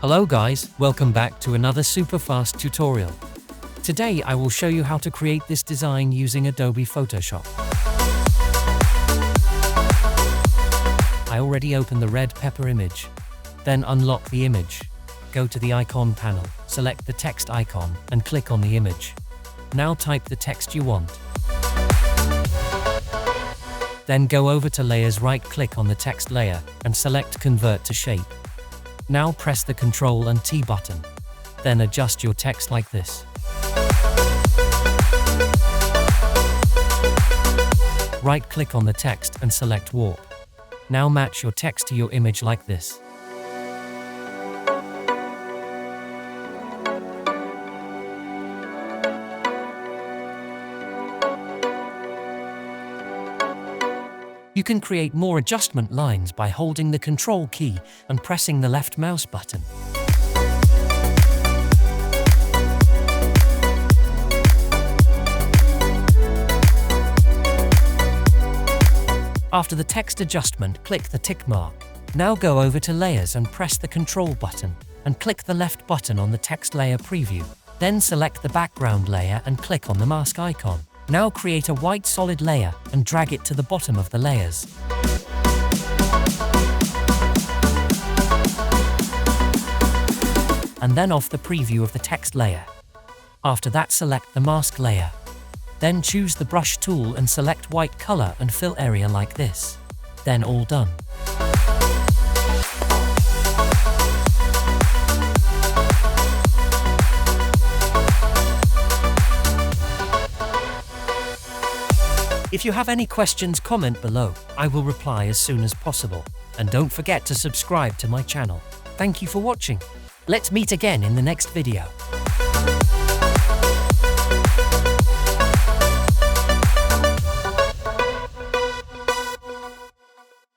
Hello guys, welcome back to another super fast tutorial. Today I will show you how to create this design using Adobe Photoshop. I already opened the red pepper image. Then unlock the image. Go to the icon panel, select the text icon and click on the image. Now type the text you want. Then go over to Layers, right-click on the text layer and select Convert to Shape. Now press the Ctrl and T button. Then adjust your text like this. Right-click on the text and select Warp. Now match your text to your image like this. You can create more adjustment lines by holding the Control key and pressing the left mouse button. After the text adjustment, click the tick mark. Now go over to Layers and press the Control button and click the left button on the text layer preview. Then select the background layer and click on the mask icon. Now create a white solid layer and drag it to the bottom of the layers. And then off the preview of the text layer. After that, select the mask layer. Then choose the brush tool and select white color and fill area like this. Then all done. If you have any questions, comment below. I will reply as soon as possible. And don't forget to subscribe to my channel. Thank you for watching. Let's meet again in the next video.